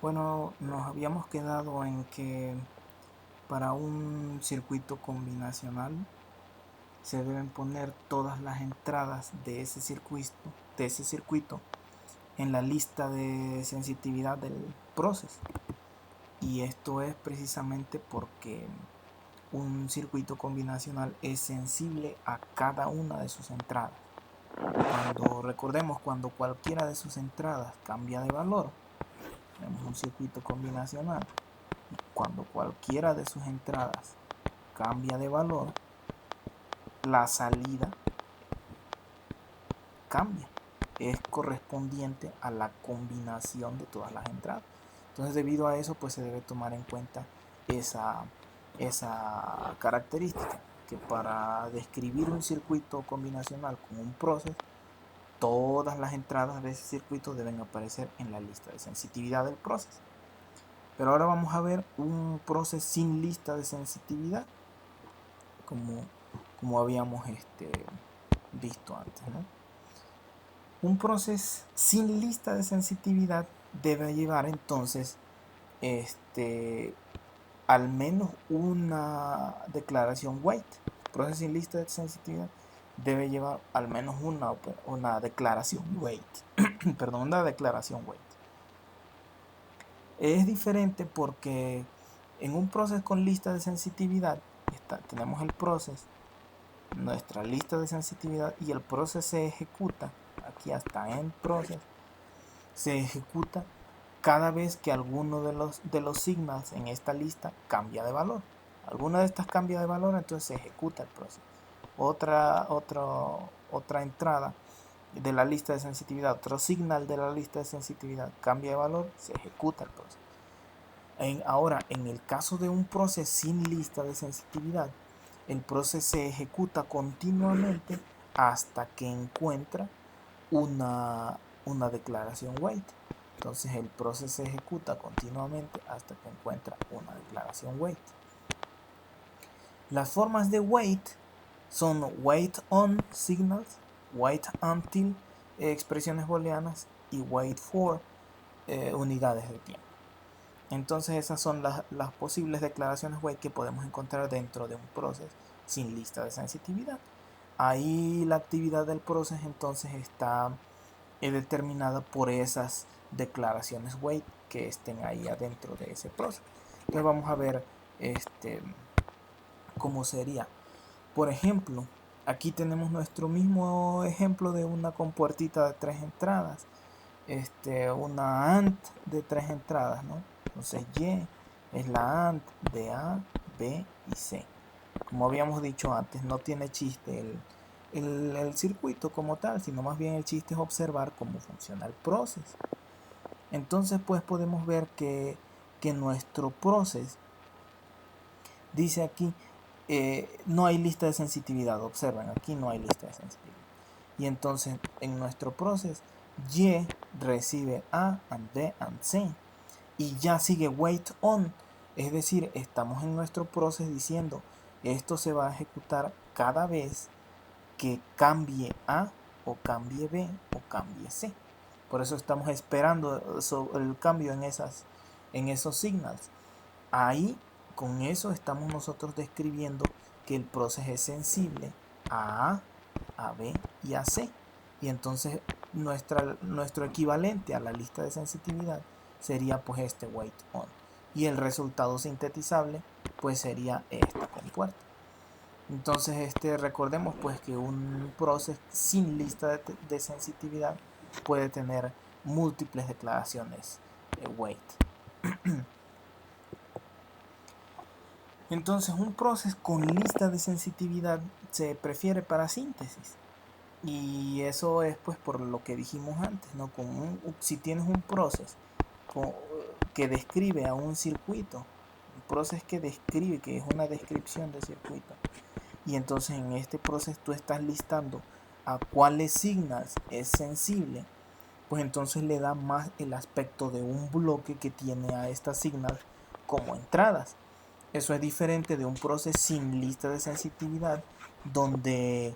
Bueno, nos habíamos quedado en que para un circuito combinacional se deben poner todas las entradas de ese circuito en la lista de sensitividad del proceso. Y esto es precisamente porque un circuito combinacional es sensible a cada una de sus entradas. Cuando cualquiera de sus entradas cambia de valor, tenemos un circuito combinacional. Cuando cualquiera de sus entradas cambia de valor, la salida cambia. Es correspondiente a la combinación de todas las entradas. Entonces, debido a eso, pues se debe tomar en cuenta esa característica, que para describir un circuito combinacional con un proceso, todas las entradas de ese circuito deben aparecer en la lista de sensitividad del proceso. Pero ahora vamos a ver un proceso sin lista de sensitividad, como habíamos visto antes, ¿no? Un proceso sin lista de sensitividad debe llevar entonces al menos una declaración weight. El proceso sin lista de sensitividad debe llevar al menos una declaración weight. Perdón, una declaración weight. Es diferente porque en un proceso con lista de sensitividad tenemos el proceso, nuestra lista de sensitividad, y el proceso se ejecuta, aquí hasta en process, se ejecuta cada vez que alguno de los signals en esta lista cambia de valor. Alguna de estas cambia de valor, entonces se ejecuta el proceso. Otra entrada de la lista de sensitividad, otro signal de la lista de sensitividad cambia de valor, se ejecuta el proceso. Ahora, en el caso de un proceso sin lista de sensitividad, el proceso se ejecuta continuamente hasta que encuentra una declaración weight. Entonces el proceso se ejecuta continuamente hasta que encuentra una declaración weight. Las formas de weight son wait on signals, wait until expresiones booleanas y wait for unidades de tiempo. Entonces esas son las posibles declaraciones weight que podemos encontrar dentro de un proceso sin lista de sensitividad. Ahí la actividad del proceso entonces está determinada por esas declaraciones weight que estén ahí adentro de ese proceso. Entonces vamos a ver cómo sería. Por ejemplo, aquí tenemos nuestro mismo ejemplo de una compuertita de 3 entradas, una AND de 3 entradas, ¿no? Entonces Y es la AND de A, B y C. Como habíamos dicho antes, no tiene chiste el circuito como tal, sino más bien el chiste es observar cómo funciona el proceso. Entonces pues podemos ver que nuestro proceso dice aquí no hay lista de sensitividad. Observen, aquí no hay lista de sensitividad. Y entonces en nuestro proceso Y recibe A and B and C y ya sigue wait on. Es decir, estamos en nuestro proceso diciendo esto se va a ejecutar cada vez que cambie A o cambie B o cambie C. Por eso estamos esperando el cambio en esos signals. Ahí, con eso estamos nosotros describiendo que el proceso es sensible a A, B y a C. Y entonces nuestro equivalente a la lista de sensitividad sería pues este wait on. Y el resultado sintetizable pues sería esta compuerta. Entonces recordemos pues que un proceso sin lista de sensitividad puede tener múltiples declaraciones weight. Entonces un proceso con lista de sensitividad se prefiere para síntesis. Y eso es pues por lo que dijimos antes, ¿no? Si tienes un proceso que describe a un circuito, un proceso que describe, que es una descripción de circuito, y entonces en este proceso tú estás listando a cuáles signals es sensible, pues entonces le da más el aspecto de un bloque que tiene a estas signals como entradas. Eso es diferente de un proceso sin lista de sensitividad, donde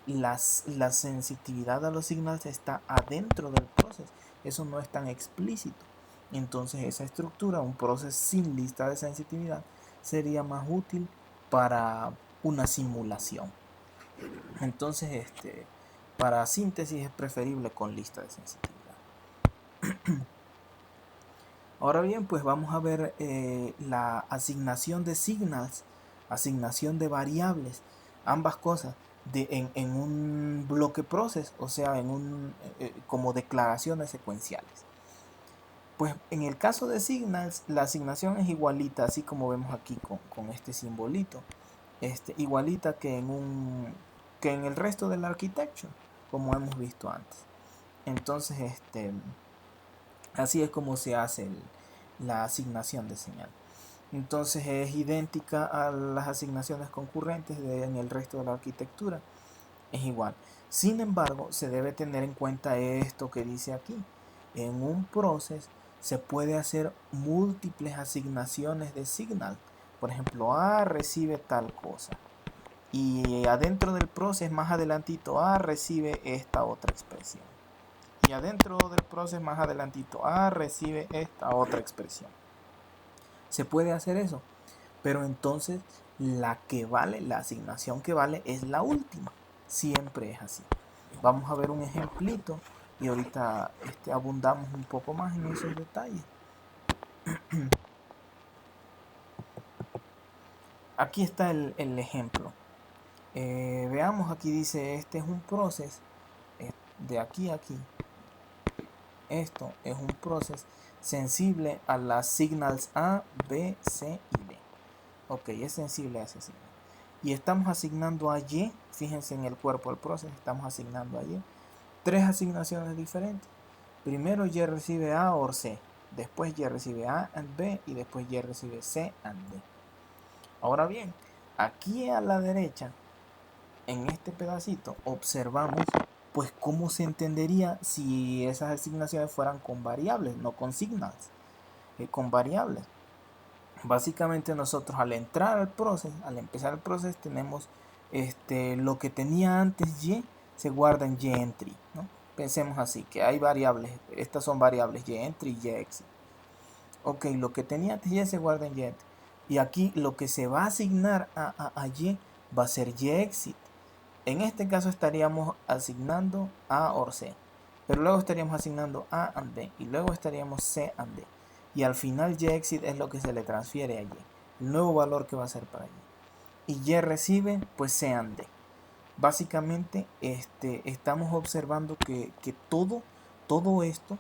la sensitividad a los signals está adentro del proceso. Eso no es tan explícito. Entonces esa estructura, un proceso sin lista de sensitividad, sería más útil para una simulación. Entonces, para síntesis es preferible con lista de sensitividad. Ahora bien, pues vamos a ver la asignación de signals, asignación de variables, ambas cosas en un bloque process, o sea, como declaraciones secuenciales. Pues en el caso de signals, la asignación es igualita, así como vemos aquí con este simbolito, igualita que en el resto de la architecture, como hemos visto antes. Entonces, así es como se hace la asignación de señal. Entonces es idéntica a las asignaciones concurrentes en el resto de la arquitectura. Es igual. Sin embargo, se debe tener en cuenta esto que dice aquí. En un process se puede hacer múltiples asignaciones de signal. Por ejemplo, A recibe tal cosa. Y adentro del process, más adelantito, A recibe esta otra expresión. Y adentro del process, más adelantito, A recibe esta otra expresión. Se puede hacer eso. Pero entonces la asignación que vale es la última. Siempre es así. Vamos a ver un ejemplito y ahorita abundamos un poco más en esos detalles. Aquí está el ejemplo. Veamos, aquí dice, este es un process de aquí a aquí. Esto es un process sensible a las signals A, B, C y D. Ok, es sensible a ese signal. Y estamos asignando a Y, fíjense en el cuerpo del process, estamos asignando a Y tres asignaciones diferentes. Primero Y recibe A o C, después Y recibe A and B y después Y recibe C and D. Ahora bien, aquí a la derecha, en este pedacito, observamos pues cómo se entendería si esas asignaciones fueran con variables, no con signals, con variables. Básicamente nosotros al entrar al proceso, al empezar el proceso, tenemos lo que tenía antes Y se guarda en Y entry, ¿no? Pensemos así, que hay variables, estas son variables Y entry y Y exit. Ok, lo que tenía antes Y se guarda en Y entry. Y aquí lo que se va a asignar a Y va a ser Y exit. En este caso estaríamos asignando A o C, pero luego estaríamos asignando A and B y luego estaríamos C and D. Y al final Y exit es lo que se le transfiere a Y, el nuevo valor que va a ser para Y. Y Y recibe pues C and D. Básicamente estamos observando que todo esto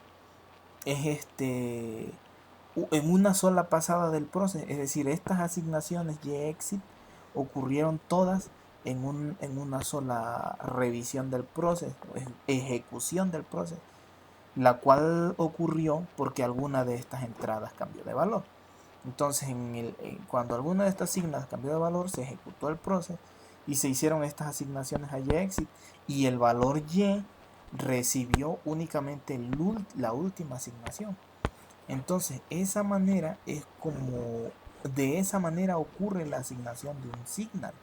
es en una sola pasada del proceso. Es decir, estas asignaciones Y exit ocurrieron todas en una sola revisión del proceso, ejecución del proceso, la cual ocurrió porque alguna de estas entradas cambió de valor. Entonces, cuando alguna de estas signas cambió de valor, se ejecutó el proceso y se hicieron estas asignaciones a YEXIT y el valor Y recibió únicamente la última asignación. Entonces, esa manera es como de esa manera ocurre la asignación de un signal.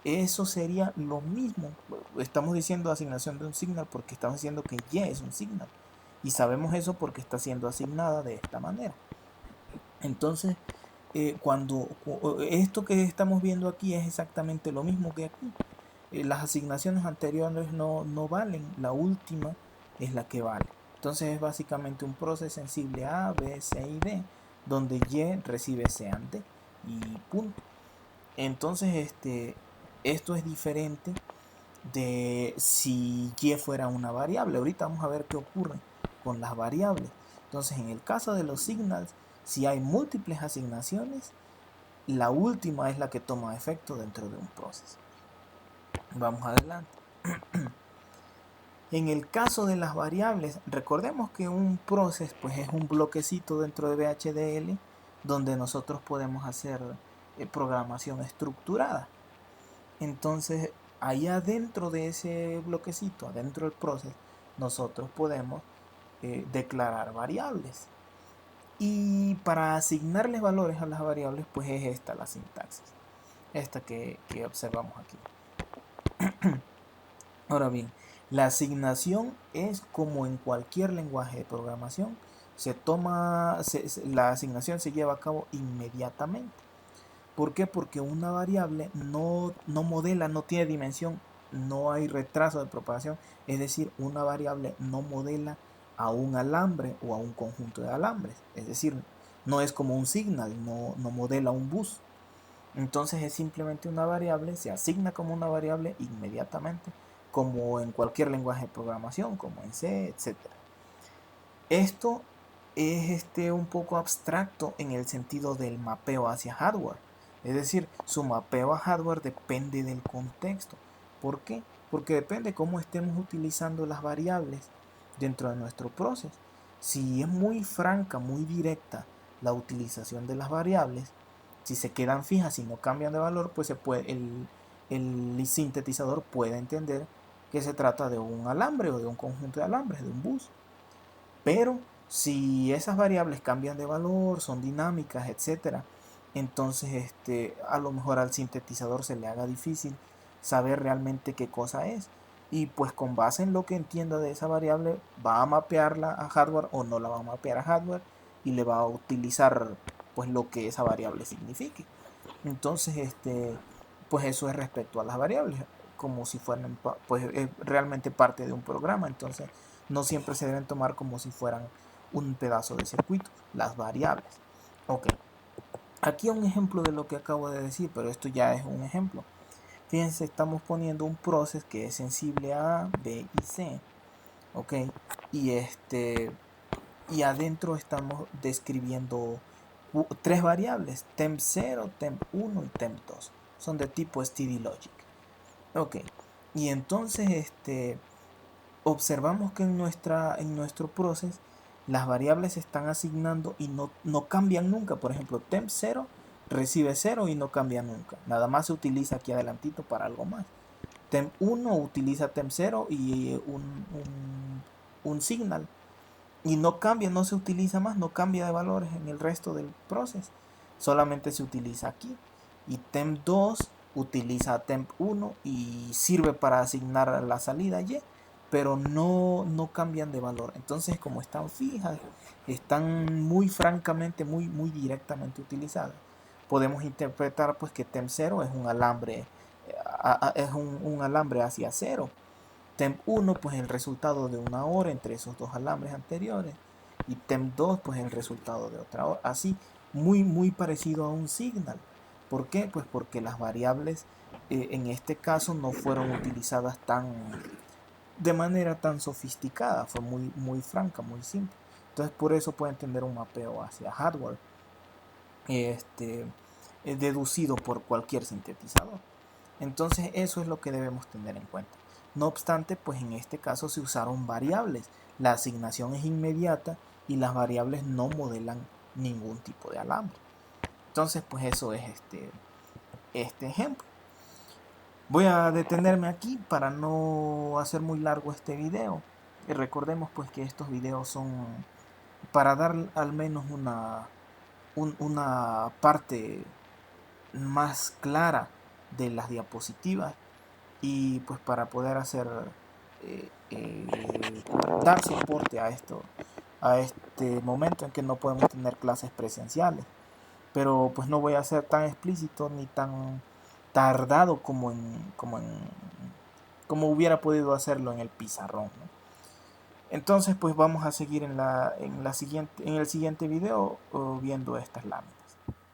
Eso sería lo mismo. Estamos diciendo asignación de un signal porque estamos diciendo que Y es un signal. Y sabemos eso porque está siendo asignada de esta manera. Entonces, cuando esto que estamos viendo aquí es exactamente lo mismo que aquí. Las asignaciones anteriores no valen. La última es la que vale. Entonces es básicamente un proceso sensible A, B, C y D, donde Y recibe C ante y punto. Entonces, esto es diferente de si Y fuera una variable. Ahorita vamos a ver qué ocurre con las variables. Entonces, en el caso de los signals, si hay múltiples asignaciones, la última es la que toma efecto dentro de un proceso. Vamos adelante. En el caso de las variables, recordemos que un proceso pues, es un bloquecito dentro de VHDL donde nosotros podemos hacer programación estructurada. Entonces, ahí adentro de ese bloquecito, adentro del proceso, nosotros podemos declarar variables. Y para asignarles valores a las variables, pues es esta la sintaxis. Esta que observamos aquí. Ahora bien, la asignación es como en cualquier lenguaje de programación, la asignación se lleva a cabo inmediatamente. ¿Por qué? Porque una variable no modela, no tiene dimensión, no hay retraso de propagación. Es decir, una variable no modela a un alambre o a un conjunto de alambres. Es decir, no es como un signal, no modela un bus. Entonces es simplemente una variable, se asigna como una variable inmediatamente, como en cualquier lenguaje de programación, como en C, etcétera. Esto es un poco abstracto en el sentido del mapeo hacia hardware. Es decir, su mapeo a hardware depende del contexto. ¿Por qué? Porque depende cómo estemos utilizando las variables dentro de nuestro proceso. Si es muy franca, muy directa la utilización de las variables, si se quedan fijas y no cambian de valor, pues el sintetizador puede entender que se trata de un alambre o de un conjunto de alambres, de un bus. Pero si esas variables cambian de valor, son dinámicas, etcétera, entonces a lo mejor al sintetizador se le haga difícil saber realmente qué cosa es. Y pues con base en lo que entienda de esa variable, va a mapearla a hardware o no la va a mapear a hardware y le va a utilizar pues lo que esa variable signifique. Entonces, pues eso es respecto a las variables, como si fueran, pues es realmente parte de un programa. Entonces, no siempre se deben tomar como si fueran un pedazo de circuito, las variables. Ok, aquí un ejemplo de lo que acabo de decir, pero esto ya es un ejemplo. Fíjense, estamos poniendo un proceso que es sensible a A, B y C. Ok, y y adentro estamos describiendo tres variables, temp0, temp1 y temp2. Son de tipo stdlogic. Ok, y entonces observamos que en nuestro proceso las variables se están asignando y no cambian nunca. Por ejemplo, temp0 recibe 0 y no cambia nunca. Nada más se utiliza aquí adelantito para algo más. Temp1 utiliza temp0 y un signal. Y no cambia, no se utiliza más, no cambia de valores en el resto del proceso. Solamente se utiliza aquí. Y temp2 utiliza temp1 y sirve para asignar la salida y, pero no cambian de valor. Entonces, como están fijas, están muy francamente, muy directamente utilizadas. Podemos interpretar pues que temp0 es un alambre, un alambre hacia 0. Temp1 pues el resultado de una hora entre esos dos alambres anteriores, y temp2 pues el resultado de otra hora. Así, muy parecido a un signal. ¿Por qué? Pues porque las variables en este caso no fueron utilizadas de manera tan sofisticada, fue muy franca, muy simple. Entonces por eso pueden tener un mapeo hacia hardware deducido por cualquier sintetizador. Entonces eso es lo que debemos tener en cuenta. No obstante, pues en este caso se usaron variables. La asignación es inmediata y las variables no modelan ningún tipo de alambre. Entonces, pues eso es este ejemplo. Voy a detenerme aquí para no hacer muy largo este video. Y recordemos pues que estos videos son para dar al menos una parte más clara de las diapositivas y pues para poder hacer dar soporte a este momento en que no podemos tener clases presenciales, pero pues no voy a ser tan explícito ni tan tardado como hubiera podido hacerlo en el pizarrón, ¿no? Entonces pues vamos a seguir en el siguiente video viendo estas láminas.